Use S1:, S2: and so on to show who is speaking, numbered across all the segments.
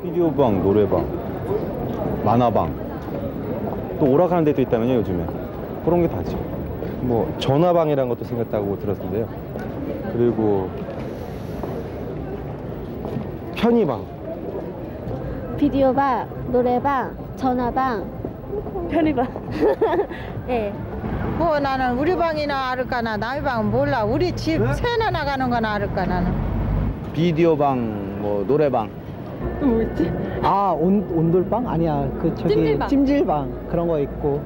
S1: 비디오방, 노래방, 만화방, 또 오락하는 데도 있다면요, 요즘에. 그런 게 다지. 뭐 전화방이라는 것도 생겼다고 들었는데요. 그리고 편의방,
S2: 비디오방, 노래방, 전화방,
S3: 편의방.
S2: 네.
S4: 뭐 나는 우리 방이나 알을까나 남의 방은 몰라. 우리 집 새나 나가는 거나 알을까 나는.
S5: 비디오방, 뭐 노래방.
S3: 또 뭐 있지?
S6: 아, 온돌방? 아니야. 그 저기
S3: 찜질방.
S6: 찜질방 그런 거 있고.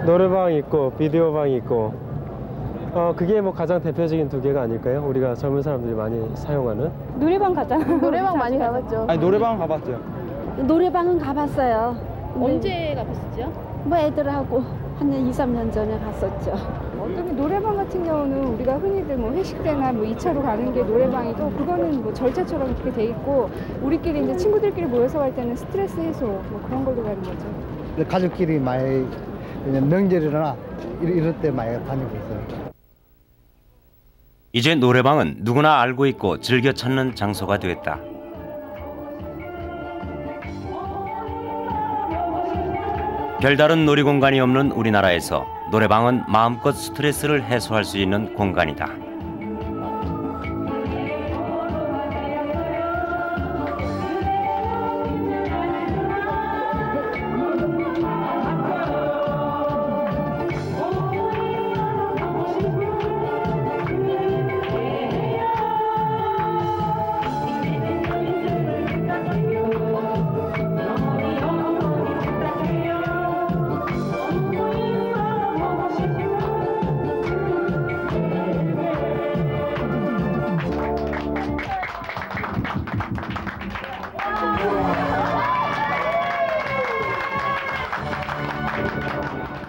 S7: 노래방 있고 비디오방 있고 그게 뭐 가장 대표적인 두 개가 아닐까요? 우리가 젊은 사람들이 많이 사용하는.
S3: 노래방 가자. 노래방 많이 가봤죠.
S1: 아니 노래방 가봤죠.
S2: 노래방은 가봤어요. 근데
S3: 언제 가봤었죠?
S2: 뭐 애들하고 한 2, 3년 전에 갔었죠.
S8: 어떤 게 노래방 같은 경우는 우리가 흔히들 뭐 회식 때나 뭐 2차로 가는 게 노래방이고, 그거는 뭐 절차처럼 그렇게 돼 있고, 우리끼리 이제 친구들끼리 모여서 갈 때는 스트레스 해소 뭐 그런 걸로 가는 거죠.
S6: 가족끼리 많이 그냥 명절이나 이럴 때 많이 다니고 있어요.
S9: 이제 노래방은 누구나 알고 있고 즐겨 찾는 장소가 됐다. 별다른 놀이공간이 없는 우리나라에서 노래방은 마음껏 스트레스를 해소할 수 있는 공간이다.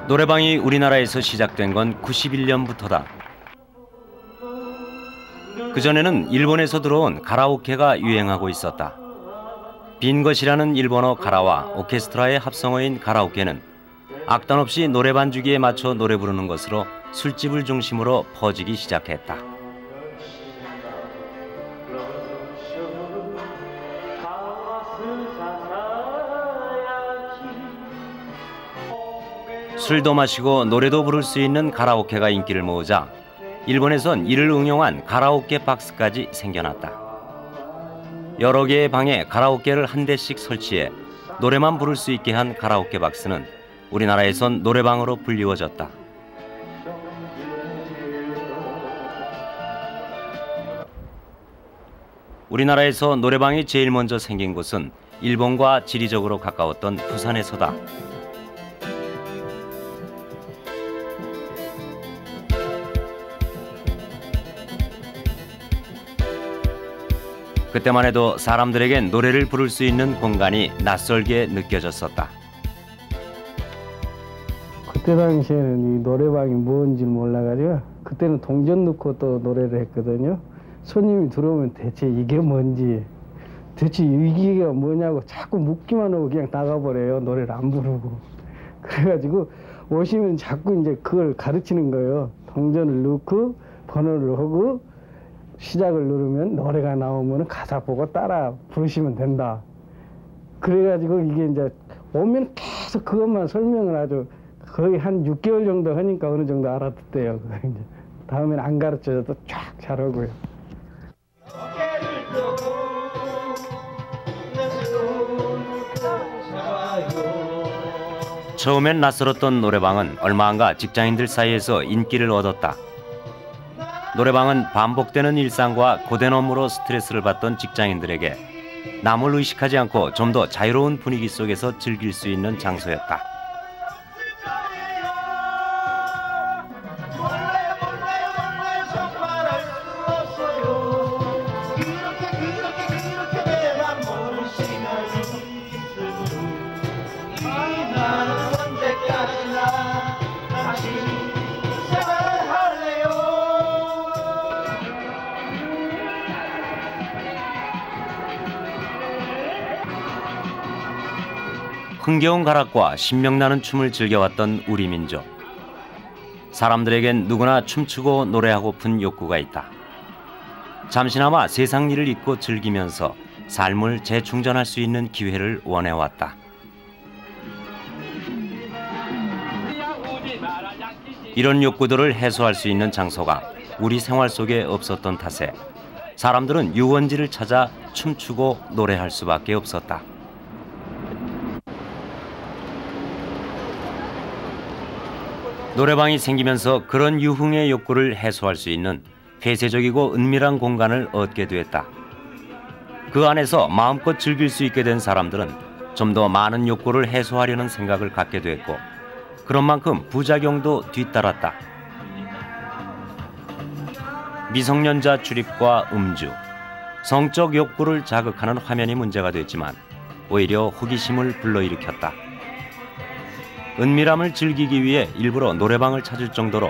S9: 노래방이 우리나라에서 시작된 건 91년부터다. 그전에는 일본에서 들어온 가라오케가 유행하고 있었다. 빈 것이라는 일본어 가라와 오케스트라의 합성어인 가라오케는 악단 없이 노래 반주기에 맞춰 노래 부르는 것으로 술집을 중심으로 퍼지기 시작했다. 술도 마시고 노래도 부를 수 있는 가라오케가 인기를 모으자 일본에선 이를 응용한 가라오케 박스까지 생겨났다. 여러 개의 방에 가라오케를 한 대씩 설치해 노래만 부를 수 있게 한 가라오케 박스는 우리나라에선 노래방으로 불리워졌다. 우리나라에서 노래방이 제일 먼저 생긴 곳은 일본과 지리적으로 가까웠던 부산에서다. 그때만 해도 사람들에겐 노래를 부를 수 있는 공간이 낯설게 느껴졌었다.
S6: 그때 당시에는 이 노래방이 뭔지 몰라가지고 그때는 동전 넣고 또 노래를 했거든요. 손님이 들어오면 대체 이게 뭔지, 대체 이게 뭐냐고 자꾸 묻기만 하고 그냥 나가버려요. 노래를 안 부르고. 그래가지고 오시면 자꾸 이제 그걸 가르치는 거예요. 동전을 넣고 번호를 하고 시작을 누르면 노래가 나오면 가사 보고 따라 부르시면 된다. 그래가지고 이게 이제 오면 계속 그것만 설명을 아주 거의 한 6개월 정도 하니까 어느 정도 알아듣대요. 이제 다음엔 안 가르쳐줘도 쫙 잘하고요.
S9: 처음엔 낯설었던 노래방은 얼마 안가 직장인들 사이에서 인기를 얻었다. 노래방은 반복되는 일상과 고된 업무로 스트레스를 받던 직장인들에게 남을 의식하지 않고 좀 더 자유로운 분위기 속에서 즐길 수 있는 장소였다. 흥겨운 가락과 신명나는 춤을 즐겨왔던 우리 민족. 사람들에겐 누구나 춤추고 노래하고픈 욕구가 있다. 잠시나마 세상 일을 잊고 즐기면서 삶을 재충전할 수 있는 기회를 원해왔다. 이런 욕구들을 해소할 수 있는 장소가 우리 생활 속에 없었던 탓에 사람들은 유원지를 찾아 춤추고 노래할 수밖에 없었다. 노래방이 생기면서 그런 유흥의 욕구를 해소할 수 있는 폐쇄적이고 은밀한 공간을 얻게 됐다. 그 안에서 마음껏 즐길 수 있게 된 사람들은 좀 더 많은 욕구를 해소하려는 생각을 갖게 됐고, 그런 만큼 부작용도 뒤따랐다. 미성년자 출입과 음주, 성적 욕구를 자극하는 화면이 문제가 됐지만 오히려 호기심을 불러일으켰다. 은밀함을 즐기기 위해 일부러 노래방을 찾을 정도로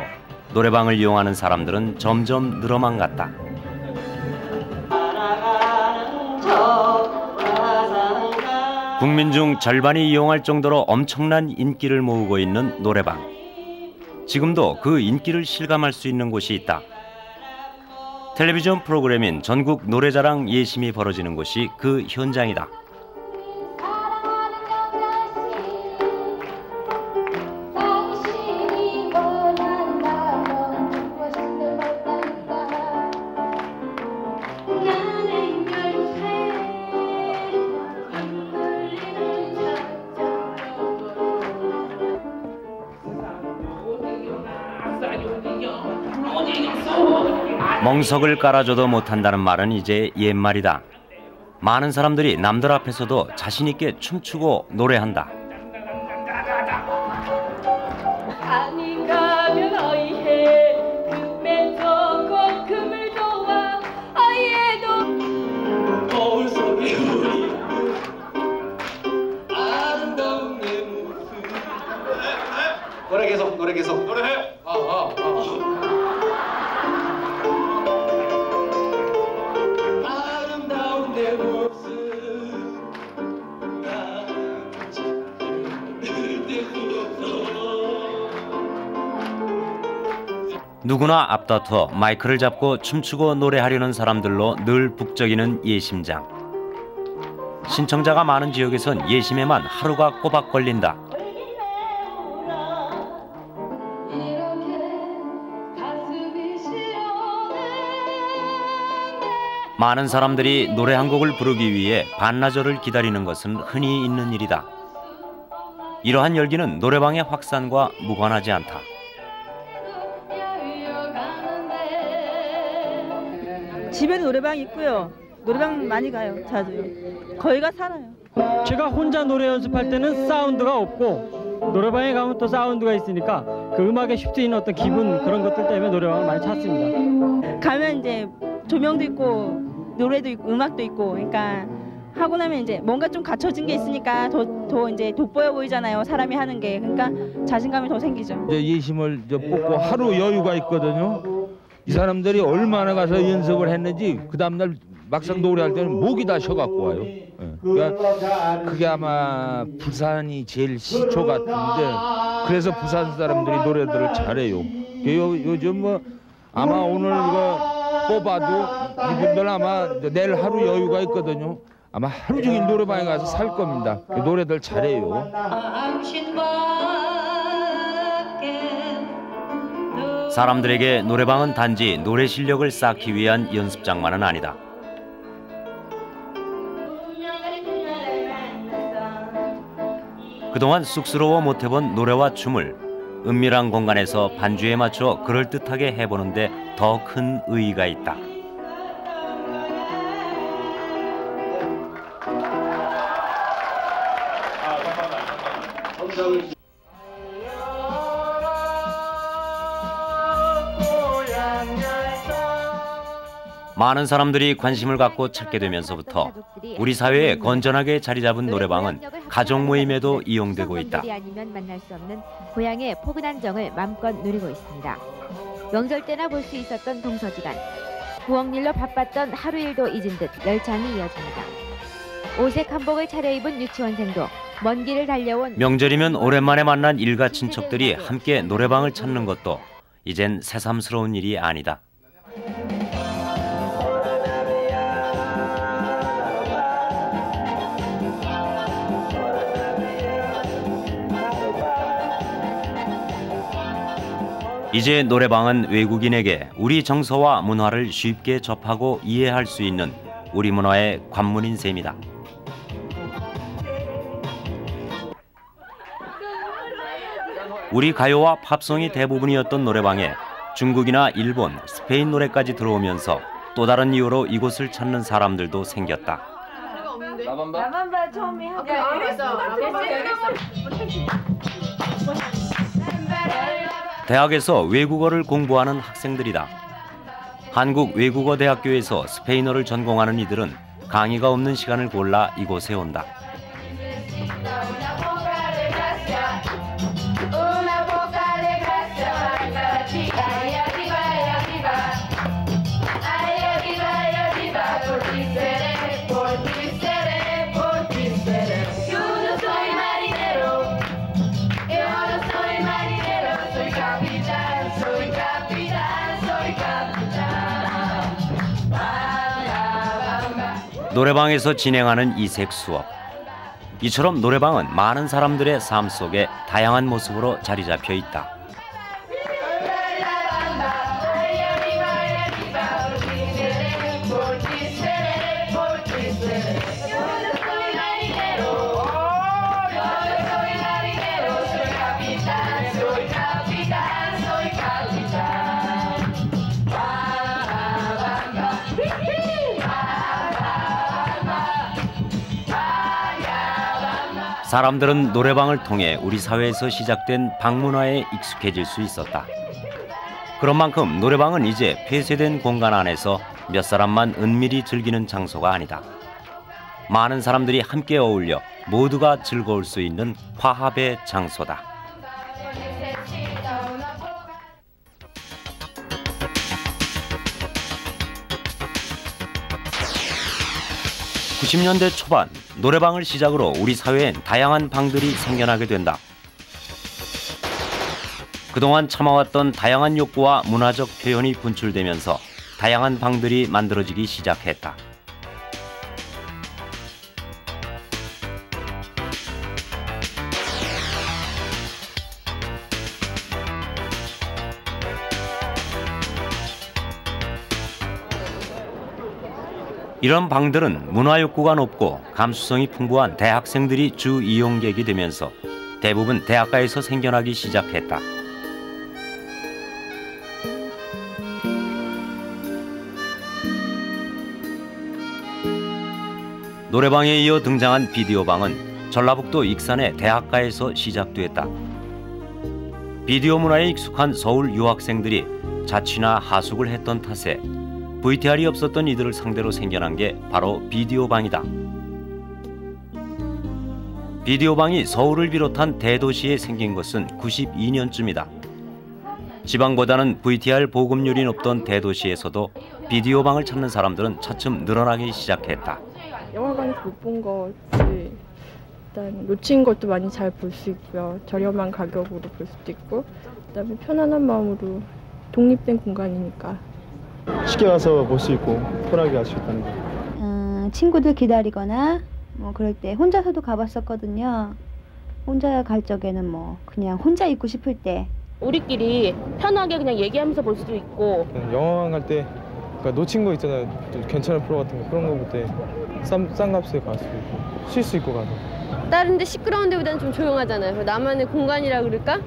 S9: 노래방을 이용하는 사람들은 점점 늘어만 갔다. 국민 중 절반이 이용할 정도로 엄청난 인기를 모으고 있는 노래방. 지금도 그 인기를 실감할 수 있는 곳이 있다. 텔레비전 프로그램인 전국 노래자랑 예심이 벌어지는 곳이 그 현장이다. 멍석을 깔아줘도 못한다는 말은 이제 옛말이다. 많은 사람들이 남들 앞에서도 자신 있게 춤추고 노래한다.
S3: 아닌가면 어이해 금에 좋고 금을 좋아 어이해도 거울 속에 우리 아름다운 내 모습.
S10: 노래 계속 노래해.
S3: 아름다운 내 모습.
S9: 누구나 앞다퉈 마이크를 잡고 춤추고 노래하려는 사람들로 늘 북적이는 예심장. 신청자가 많은 지역에선 예심에만 하루가 꼬박 걸린다. 많은 사람들이 노래 한 곡을 부르기 위해 반나절을 기다리는 것은 흔히 있는 일이다. 이러한 열기는 노래방의 확산과 무관하지 않다.
S11: 집에도 노래방 있고요. 노래방 많이 가요. 자주요. 거기가 살아요.
S12: 제가 혼자 노래 연습할 때는 사운드가 없고 노래방에 가면 또 사운드가 있으니까 그 음악에 휩쓰이는 어떤 기분 그런 것들 때문에 노래방을 많이 찾습니다.
S11: 가면 이제 조명도 있고 노래도 있고 음악도 있고 그러니까 하고 나면 이제 뭔가 좀 갖춰진 게 있으니까 더 이제 돋보여 보이잖아요. 사람이 하는 게. 그러니까 자신감이 더 생기죠.
S13: 이제 예심을 뽑고 하루 여유가 있거든요. 이 사람들이 얼마나 가서 연습을 했는지 그 다음날 막상 노래할 때는 목이 다 쉬어갖고 와요. 그러니까 그게 아마 부산이 제일 시초 같은데 그래서 부산 사람들이 노래들을 잘해요. 요즘 뭐 아마 오늘 이거 뽑아도 이분들 아마 내일 하루 여유가 있거든요. 아마 하루 종일 노래방에 가서 살 겁니다. 노래들 잘해요.
S9: 사람들에게 노래방은 단지 노래 실력을 쌓기 위한 연습장만은 아니다. 그동안 쑥스러워 못해본 노래와 춤을 은밀한 공간에서 반주에 맞춰 그럴듯하게 해보는데 더 큰 의의가 있다. 많은 사람들이 관심을 갖고 찾게 되면서부터 우리 사회에 건전하게 자리 잡은 노래방은 가족 모임에도 이용되고 있다.
S14: 아니면 만날 수 없는 고향의 포근한 정을 마음껏 누리고 있습니다. 명절 때나 볼 수 있었던 동서지간, 부엌 일로 바빴던 하루 일도 잊은 듯 열창이 이어집니다. 오색 한복을 차려입은 유치원생도 먼 길을 달려온
S9: 명절이면 오랜만에 만난 일가 친척들이 함께 노래방을 찾는 것도 이젠 새삼스러운 일이 아니다. 이제 노래방은 외국인에게 우리 정서와 문화를 쉽게 접하고 이해할 수 있는 우리 문화의 관문인 셈이다. 우리 가요와 팝송이 대부분이었던 노래방에 중국이나 일본, 스페인 노래까지 들어오면서 또 다른 이유로 이곳을 찾는 사람들도 생겼다.
S11: 나만바 처음에 하자.
S9: 대학에서 외국어를 공부하는 학생들이다. 한국 외국어대학교에서 스페인어를 전공하는 이들은 강의가 없는 시간을 골라 이곳에 온다. 노래방에서 진행하는 이색 수업. 이처럼 노래방은 많은 사람들의 삶 속에 다양한 모습으로 자리 잡혀 있다. 사람들은 노래방을 통해 우리 사회에서 시작된 방문화에 익숙해질 수 있었다. 그런 만큼 노래방은 이제 폐쇄된 공간 안에서 몇 사람만 은밀히 즐기는 장소가 아니다. 많은 사람들이 함께 어울려 모두가 즐거울 수 있는 화합의 장소다. (90년대) 초반 노래방을 시작으로 우리 사회엔 다양한 방들이 생겨나게 된다. 그동안 참아왔던 다양한 욕구와 문화적 표현이 분출되면서 다양한 방들이 만들어지기 시작했다. 이런 방들은 문화 욕구가 높고 감수성이 풍부한 대학생들이 주 이용객이 되면서 대부분 대학가에서 생겨나기 시작했다. 노래방에 이어 등장한 비디오방은 전라북도 익산의 대학가에서 시작됐다. 비디오 문화에 익숙한 서울 유학생들이 자취나 하숙을 했던 탓에 VTR이 없었던 이들을 상대로 생겨난 게 바로 비디오방이다. 비디오방이 서울을 비롯한 대도시에 생긴 것은 92년쯤이다. 지방보다는 VTR 보급률이 높던 대도시에서도 비디오방을 찾는 사람들은 차츰 늘어나기 시작했다.
S8: 영화관에서 못 본 것이 일단 놓친 것도 많이 잘 볼 수 있고요. 저렴한 가격으로 볼 수도 있고, 그다음에 편안한 마음으로 독립된 공간이니까.
S1: 쉽게 가서 볼 수 있고 편하게 갈 수 있다는 거.
S10: 친구들 기다리거나 뭐 그럴 때 혼자서도 가봤었거든요. 혼자 갈 적에는 뭐 그냥 혼자 있고 싶을 때
S15: 우리끼리 편하게 그냥 얘기하면서 볼 수도 있고.
S1: 영화관 갈 때 그러니까 놓친 거 있잖아요. 좀 괜찮은 프로 같은 거 그런 거 볼 때 싼 값에 갈 수도 있고 쉴 수 있고 가서.
S15: 다른 데 시끄러운 데보다는 좀 조용하잖아요. 나만의 공간이라 그럴까?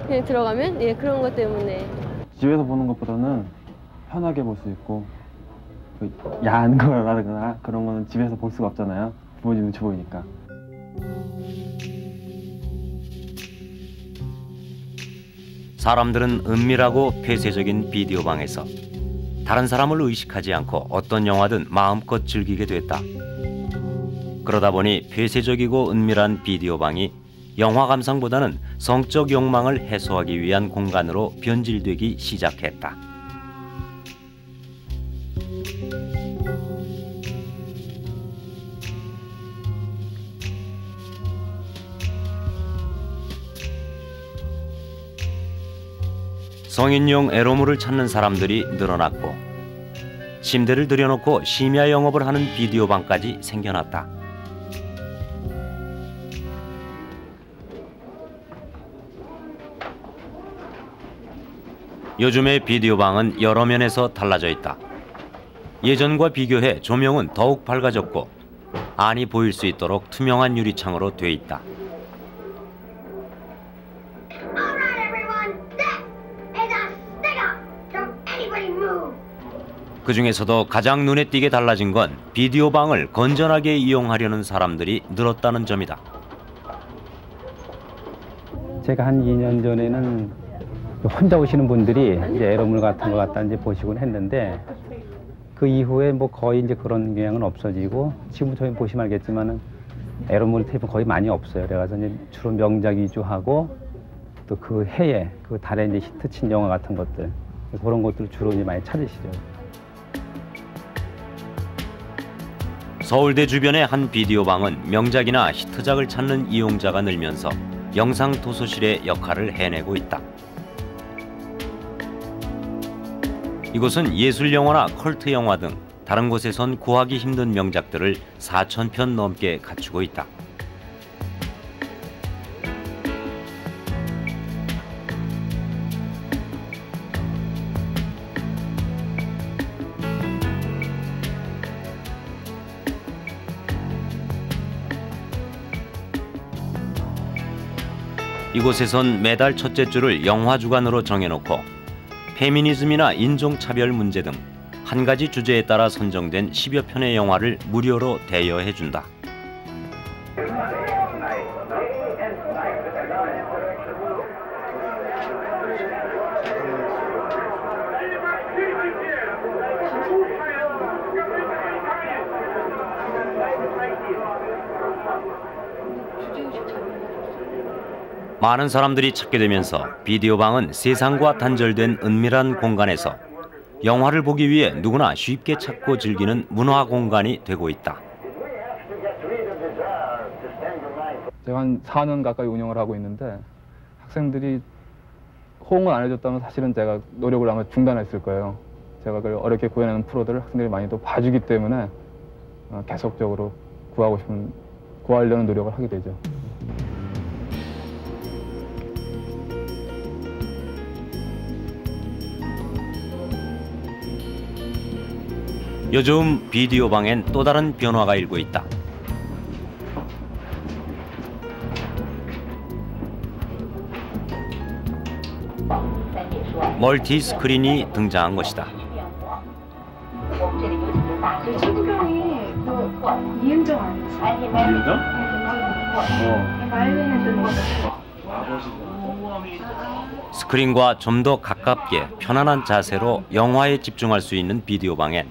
S15: 그냥 들어가면 그런 것 때문에.
S16: 집에서 보는 것보다는 편하게 볼 수 있고 야한 거라거나 그런 거는 집에서 볼 수가 없잖아요. 부모님 눈치 보이니까.
S9: 사람들은 은밀하고 폐쇄적인 비디오방에서 다른 사람을 의식하지 않고 어떤 영화든 마음껏 즐기게 됐다. 그러다 보니 폐쇄적이고 은밀한 비디오방이 영화 감상보다는 성적 욕망을 해소하기 위한 공간으로 변질되기 시작했다. 성인용 에로물을 찾는 사람들이 늘어났고 침대를 들여놓고 심야 영업을 하는 비디오방까지 생겨났다. 요즘의 비디오방은 여러 면에서 달라져 있다. 예전과 비교해 조명은 더욱 밝아졌고 안이 보일 수 있도록 투명한 유리창으로 돼 있다. 그 중에서도 가장 눈에 띄게 달라진 건 비디오방을 건전하게 이용하려는 사람들이 늘었다는 점이다.
S17: 제가 한 2년 전에는 혼자 오시는 분들이 이제 에로물 같은 거 갖다 이제 보시곤 했는데 그 이후에 뭐 거의 이제 그런 경향은 없어지고 지금 저희 보시면 알겠지만은 에로물 테이프는 거의 많이 없어요. 그래서 이제 주로 명작 위주하고 또 그 해에 그 달에 이제 히트 친 영화 같은 것들 그런 것들 주로 이제 많이 찾으시죠.
S9: 서울대 주변의 한 비디오방은 명작이나 히트작을 찾는 이용자가 늘면서 영상 도서실의 역할을 해내고 있다. 이곳은 예술 영화나 컬트 영화 등 다른 곳에선 구하기 힘든 명작들을 4,000편 넘게 갖추고 있다. 이곳에선 매달 첫째 주를 영화 주간으로 정해놓고 페미니즘이나 인종차별 문제 등 한 가지 주제에 따라 선정된 10여 편의 영화를 무료로 대여해준다. 많은 사람들이 찾게 되면서 비디오방은 세상과 단절된 은밀한 공간에서 영화를 보기 위해 누구나 쉽게 찾고 즐기는 문화 공간이 되고 있다.
S18: 제가 한 4년 가까이 운영을 하고 있는데 학생들이 호응을 안 해줬다면 사실은 제가 노력을 아마 중단했을 거예요. 제가 그걸 어렵게 구해내는 프로들을 학생들이 많이 또 봐주기 때문에 계속적으로 구하려는 노력을 하게 되죠.
S9: 요즘 비디오방엔 또 다른 변화가 일고 있다. 멀티 스크린이 등장한 것이다.
S8: 친구형이 그 이은정 아니었어요? 이은정? 마일린 했던 거.
S9: 스크린과 좀 더 가깝게 편안한 자세로 영화에 집중할 수 있는 비디오방엔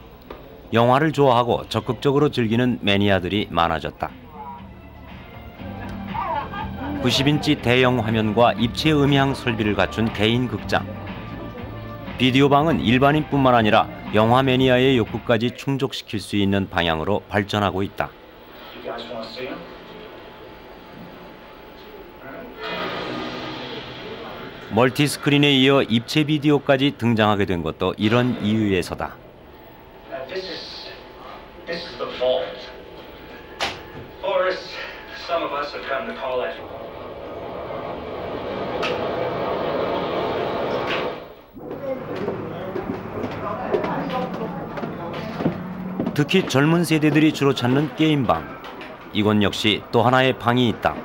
S9: 영화를 좋아하고 적극적으로 즐기는 매니아들이 많아졌다. 90인치 대형 화면과 입체 음향 설비를 갖춘 개인 극장. 비디오방은 일반인뿐만 아니라 영화 매니아의 욕구까지 충족시킬 수 있는 방향으로 발전하고 있다. 멀티 스크린에 이어 입체 비디오까지 등장하게 된 것도 이런 이유에서다.
S19: This is the vault. Or as some of us have come to call it.
S9: 특히 젊은 세대들이 주로 찾는 게임방. 이곳 역시 또 하나의 방이 있다.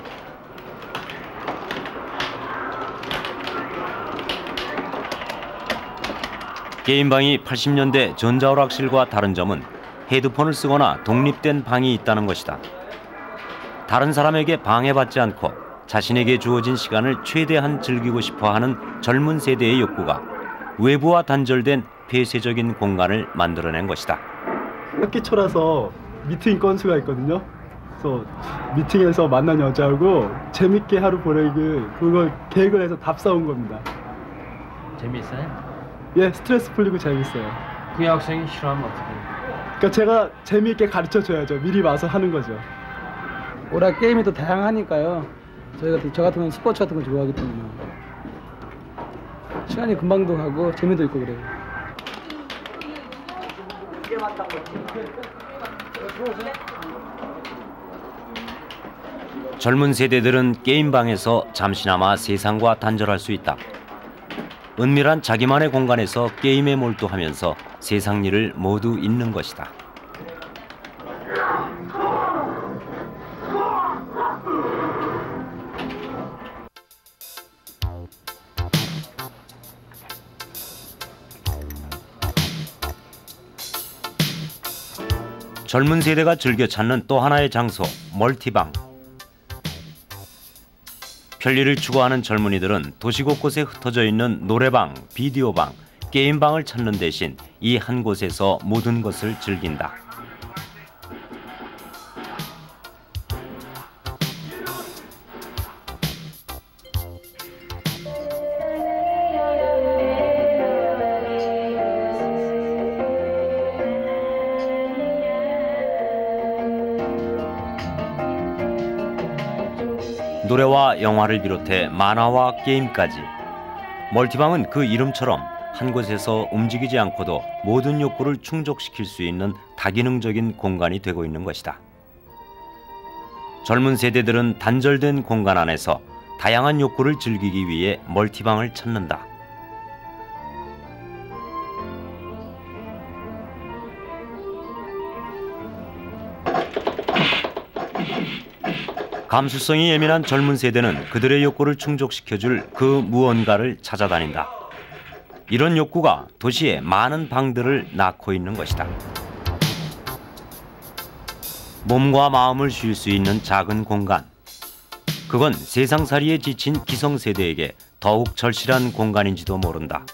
S9: 게임방이 80년대 전자오락실과 다른 점은 헤드폰을 쓰거나 독립된 방이 있다는 것이다. 다른 사람에게 방해받지 않고 자신에게 주어진 시간을 최대한 즐기고 싶어하는 젊은 세대의 욕구가 외부와 단절된 폐쇄적인 공간을 만들어낸 것이다.
S20: 학기 초라서 미팅 건수가 있거든요. 그래서 미팅에서 만난 여자하고 재밌게 하루 보내기 그걸 계획을 해서 답사온 겁니다.
S21: 재밌어요?
S20: 예, 스트레스 풀리고 재밌어요.
S21: 그 학생이 싫어하면 어떻게 해요?
S20: 그러니까 제가 재미있게 가르쳐 줘야죠. 미리 와서 하는 거죠.
S6: 오락 게임이 또 다양하니까요. 저 같은 경우는 스포츠 같은 거 좋아하기 때문에 시간이 금방도 가고 재미도 있고 그래요.
S9: 젊은 세대들은 게임방에서 잠시나마 세상과 단절할 수 있다. 은밀한 자기만의 공간에서 게임에 몰두하면서 세상 일을 모두 잊는 것이다. 젊은 세대가 즐겨 찾는 또 하나의 장소, 멀티방. 편리를 추구하는 젊은이들은 도시 곳곳에 흩어져 있는 노래방, 비디오방, 게임방을 찾는 대신 이 한 곳에서 모든 것을 즐긴다. 노래와 영화를 비롯해 만화와 게임까지 멀티방은 그 이름처럼 한 곳에서 움직이지 않고도 모든 욕구를 충족시킬 수 있는 다기능적인 공간이 되고 있는 것이다. 젊은 세대들은 단절된 공간 안에서 다양한 욕구를 즐기기 위해 멀티방을 찾는다. 감수성이 예민한 젊은 세대는 그들의 욕구를 충족시켜줄 그 무언가를 찾아다닌다. 이런 욕구가 도시의 많은 방들을 낳고 있는 것이다. 몸과 마음을 쉴 수 있는 작은 공간. 그건 세상살이에 지친 기성세대에게 더욱 절실한 공간인지도 모른다.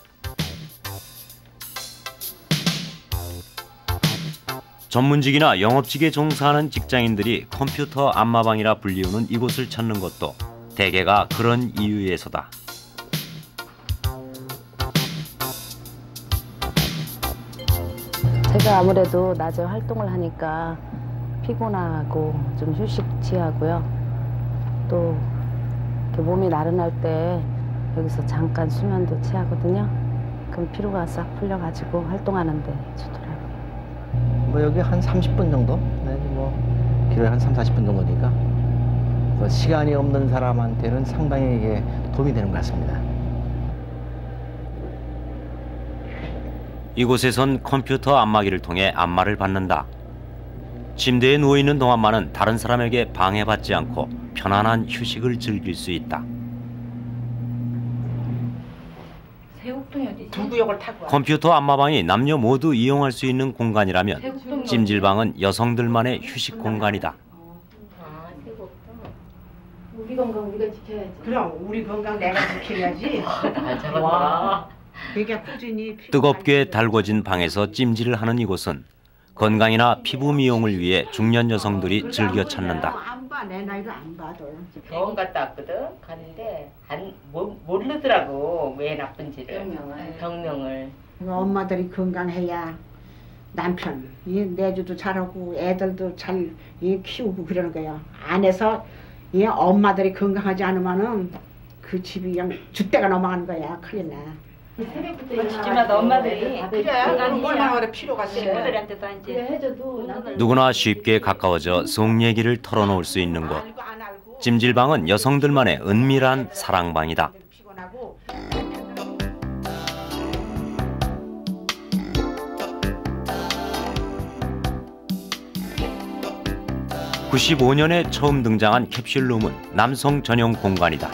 S9: 전문직이나 영업직에 종사하는 직장인들이 컴퓨터 안마방이라 불리우는 이곳을 찾는 것도 대개가 그런 이유에서다.
S4: 제가 아무래도 낮에 활동을 하니까 피곤하고 좀 휴식 취하고요. 또 이렇게 몸이 나른할 때 여기서 잠깐 수면도 취하거든요. 그럼 피로가 싹 풀려가지고 활동하는데 좋더라고요.
S5: 뭐 여기 한 30분 정도? 네, 뭐 길어야 한 30-40분 정도니까 시간이 없는 사람한테는 상당히 이게 도움이 되는 것 같습니다.
S9: 이곳에선 컴퓨터 안마기를 통해 안마를 받는다. 침대에 누워있는 동안만은 다른 사람에게 방해받지 않고 편안한 휴식을 즐길 수 있다.
S22: 두구역을 타고
S9: 컴퓨터 안마방이 남녀 모두 이용할 수 있는 공간이라면 찜질방은 여성들만의 휴식 공간이다.
S22: 우리 건강 우리가 지켜야지. 그럼 우리 건강 내가 지켜야지. 와. 되게 꾸준히
S9: 뜨겁게 달궈진 방에서 찜질을 하는 이곳은 건강이나 피부 미용을 위해 중년 여성들이 즐겨 찾는다.
S22: 안 봐. 내 나이도 안 봐도.
S23: 병원 갔다 왔거든. 가는데 모르더라고 왜 나쁜지를. 병명을.
S22: 엄마들이 건강해야 남편 내주도 잘하고 애들도 잘 키우고 그러는 거야. 안에서 엄마들이 건강하지 않으면은 그 집이 그냥 줏대가 넘어가는 거야. 큰일 나.
S23: 집마다 엄마들이
S22: 얼마나 그래 피로가
S23: 친구들한테도 이제
S22: 해줘도
S9: 누구나 쉽게 가까워져 속 얘기를 털어놓을 수 있는 곳. 찜질방은 여성들만의 은밀한 사랑방이다. (95년에) 처음 등장한 캡슐룸은 남성 전용 공간이다.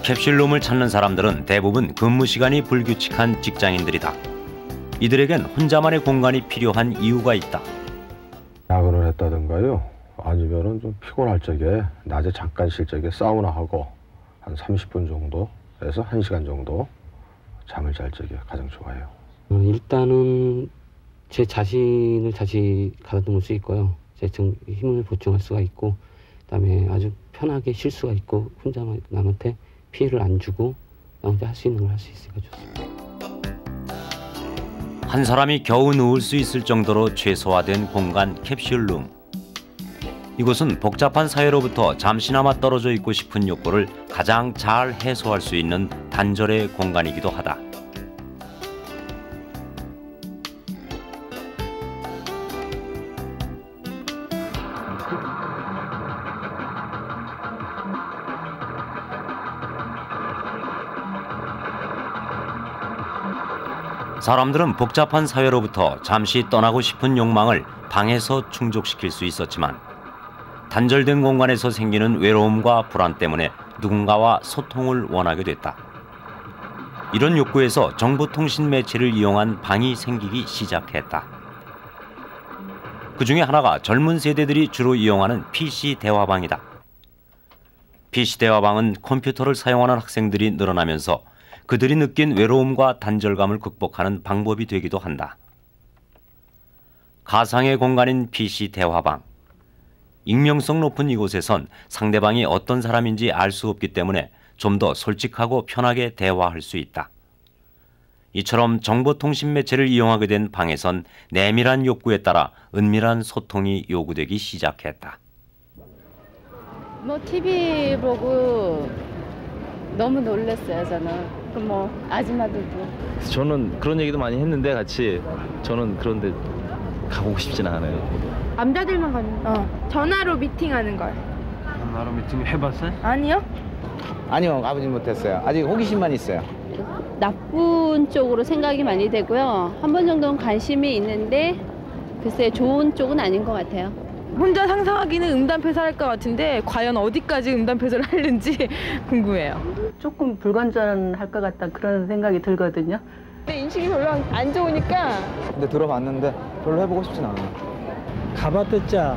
S9: 캡슐룸을 찾는 사람들은 대부분 근무 시간이 불규칙한 직장인들이다. 이들에겐 혼자만의 공간이 필요한 이유가 있다.
S1: 야근을 했다든가요. 아니면은 좀 피곤할 적에 낮에 잠깐 쉴 적에 사우나하고 한 30분 정도에서 1시간 정도 잠을 잘 적에 가장 좋아요.
S24: 일단은 제 자신을 다시 가다듬을 수 있고요. 제 힘을 보충할 수가 있고, 그다음에 아주 편하게 쉴 수가 있고, 혼자 남한테 피해를 안 주고 나 혼자 할 수 있는 걸 할 수 있으니까 좋습니다.
S9: 한 사람이 겨우 누울 수 있을 정도로 최소화된 공간 캡슐룸. 이곳은 복잡한 사회로부터 잠시나마 떨어져 있고 싶은 욕구를 가장 잘 해소할 수 있는 단절의 공간이기도 하다. 사람들은 복잡한 사회로부터 잠시 떠나고 싶은 욕망을 방에서 충족시킬 수 있었지만 단절된 공간에서 생기는 외로움과 불안 때문에 누군가와 소통을 원하게 됐다. 이런 욕구에서 정보통신 매체를 이용한 방이 생기기 시작했다. 그 중에 하나가 젊은 세대들이 주로 이용하는 PC 대화방이다. PC 대화방은 컴퓨터를 사용하는 학생들이 늘어나면서 그들이 느낀 외로움과 단절감을 극복하는 방법이 되기도 한다. 가상의 공간인 PC 대화방. 익명성 높은 이곳에선 상대방이 어떤 사람인지 알 수 없기 때문에 좀 더 솔직하고 편하게 대화할 수 있다. 이처럼 정보통신 매체를 이용하게 된 방에선 내밀한 욕구에 따라 은밀한 소통이 요구되기 시작했다.
S4: 뭐 TV 보고 너무 놀랐어요, 저는. 뭐 아줌마들도.
S5: 저는 그런 얘기도 많이 했는데 같이 저는 그런데 가보고 싶진 않아요.
S23: 남자들만 가는 전화로 미팅하는 걸.
S21: 전화로 미팅 해봤어요?
S23: 아니요.
S5: 아니요, 가보진 못했어요. 아직 호기심만 있어요.
S4: 나쁜 쪽으로 생각이 많이 되고요. 한 번 정도는 관심이 있는데 글쎄 좋은 쪽은 아닌 것 같아요.
S23: 혼자 상상하기는 음담패설할 것 같은데 과연 어디까지 음담패설을 하는지 궁금해요.
S4: 조금 불건전할 것 같다 그런 생각이 들거든요.
S23: 근데 인식이 별로 안 좋으니까.
S5: 근데 들어봤는데 별로 해보고 싶진 않아요.
S6: 가봤댔자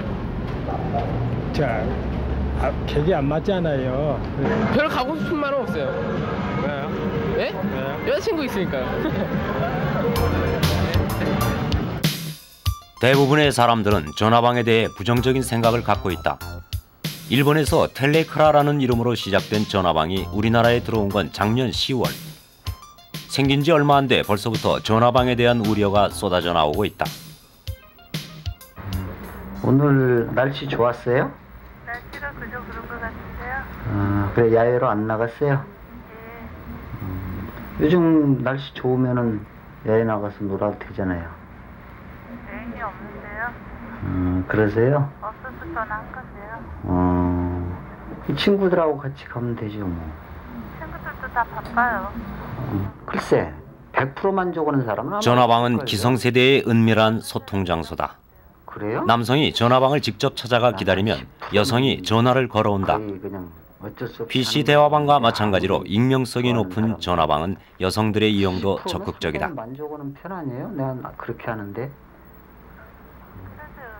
S6: 객이 안 맞잖아요.
S23: 별로 가고 싶은 말은 없어요.
S21: 왜요?
S23: 네?
S21: 왜요?
S23: 여자친구 있으니까요.
S9: 대부분의 사람들은 전화방에 대해 부정적인 생각을 갖고 있다. 일본에서 텔레크라라는 이름으로 시작된 전화방이 우리나라에 들어온 건 작년 10월. 생긴 지 얼마 안 돼 벌써부터 전화방에 대한 우려가 쏟아져 나오고 있다.
S2: 오늘 날씨 좋았어요?
S3: 날씨가 그저 그런 것 같은데요.
S2: 그래 야외로 안 나갔어요? 요즘 날씨 좋으면은 야외 나가서 놀아도 되잖아요.
S3: 애인이 없는데요.
S2: 그러세요?
S3: 없어서 전화한 건데요.
S2: 친구들하고 같이 가면 되죠 뭐.
S3: 친구들도 다 바빠요.
S2: 글쎄 100% 만족하는 사람은 아마
S9: 전화방은
S2: 없을 거예요.
S9: 기성세대의 은밀한 소통 장소다.
S2: 그래요?
S9: 남성이 전화방을 직접 찾아가 기다리면 여성이 전화를 걸어온다.
S2: 그냥 어쩔 수 없이
S9: PC 대화방과 마찬가지로 익명성이 높은 전화방은 여성들의 이용도 적극적이다.
S2: 만족하는 편 아니에요? 내가 그렇게 하는데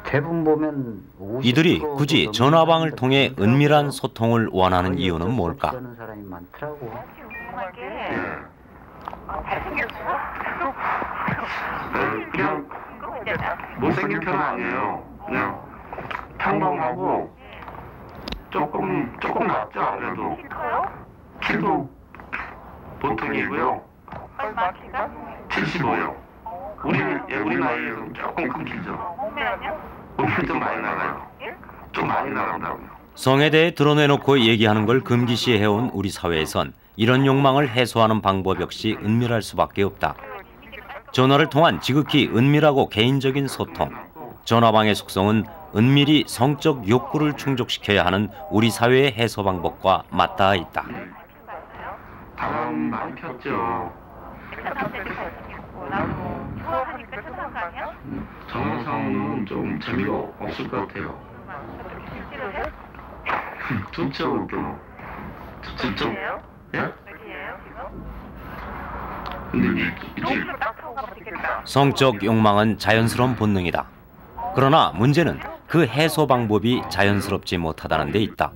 S2: 대부분 보면 50%
S9: 이들이 굳이 전화방을 통해 은밀한 소통을 원하는 이유는 뭘까?
S2: 하는 사람이 많더라고.
S3: 그냥
S7: 못생긴 편은 아니에요. 그냥 평범하고 조금 낫죠. 그래도 키도 보통이고요.
S3: 얼마 키가?
S7: 75요. 우리 나이에는 조금 큰 키죠. 몸이 좀 많이 나가요. 좀 많이 나간다고요.
S9: 성에 대해 드러내놓고 얘기하는 걸 금기시해온 우리 사회에선 이런 욕망을 해소하는 방법 역시 은밀할 수밖에 없다. 전화를 통한 지극히 은밀하고 개인적인 소통. 전화방의 속성은 은밀히 성적 욕구를 충족시켜야 하는 우리 사회의 해소 방법과 맞닿아 있다.
S7: 바람 많이 폈죠. 전화상은 좀 재미가 없을 것 같아요. 좋죠, 또. 좋죠. 예? 근데 이제
S9: 성적 욕망은 자연스러운 본능이다. 그러나 문제는 그 해소 방법이 자연스럽지 못하다는 데 있다.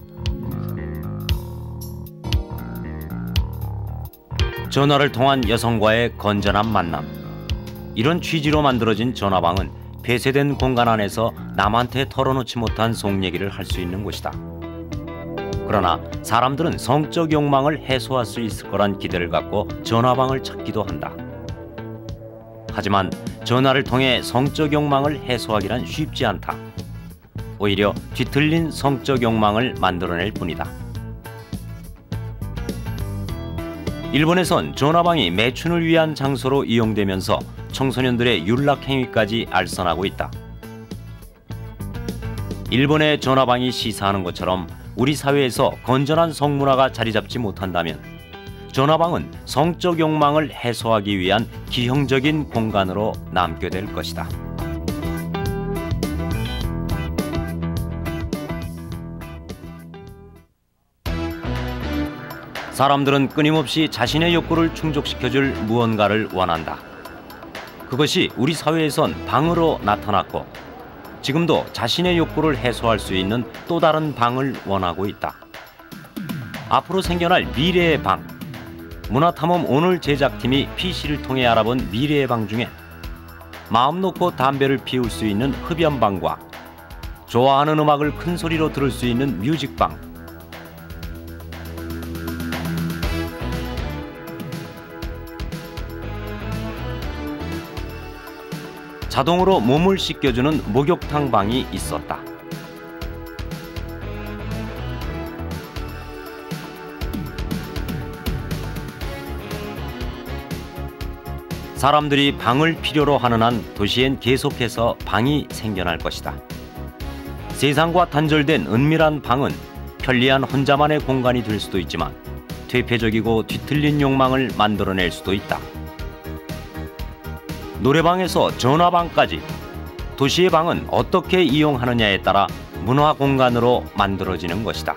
S9: 전화를 통한 여성과의 건전한 만남. 이런 취지로 만들어진 전화방은 폐쇄된 공간 안에서 남한테 털어놓지 못한 속 얘기를 할 수 있는 곳이다. 그러나 사람들은 성적 욕망을 해소할 수 있을 거란 기대를 갖고 전화방을 찾기도 한다. 하지만 전화를 통해 성적 욕망을 해소하기란 쉽지 않다. 오히려 뒤틀린 성적 욕망을 만들어낼 뿐이다. 일본에선 전화방이 매춘을 위한 장소로 이용되면서 청소년들의 윤락 행위까지 알선하고 있다. 일본의 전화방이 시사하는 것처럼 우리 사회에서 건전한 성문화가 자리 잡지 못한다면 전화방은 성적 욕망을 해소하기 위한 기형적인 공간으로 남게 될 것이다. 사람들은 끊임없이 자신의 욕구를 충족시켜줄 무언가를 원한다. 그것이 우리 사회에선 방으로 나타났고 지금도 자신의 욕구를 해소할 수 있는 또 다른 방을 원하고 있다. 앞으로 생겨날 미래의 방. 문화탐험 오늘 제작팀이 PC를 통해 알아본 미래의 방 중에 마음 놓고 담배를 피울 수 있는 흡연방과 좋아하는 음악을 큰 소리로 들을 수 있는 뮤직방, 자동으로 몸을 씻겨주는 목욕탕 방이 있었다. 사람들이 방을 필요로 하는 한 도시엔 계속해서 방이 생겨날 것이다. 세상과 단절된 은밀한 방은 편리한 혼자만의 공간이 될 수도 있지만 퇴폐적이고 뒤틀린 욕망을 만들어낼 수도 있다. 노래방에서 전화방까지 도시의 방은 어떻게 이용하느냐에 따라 문화 공간으로 만들어지는 것이다.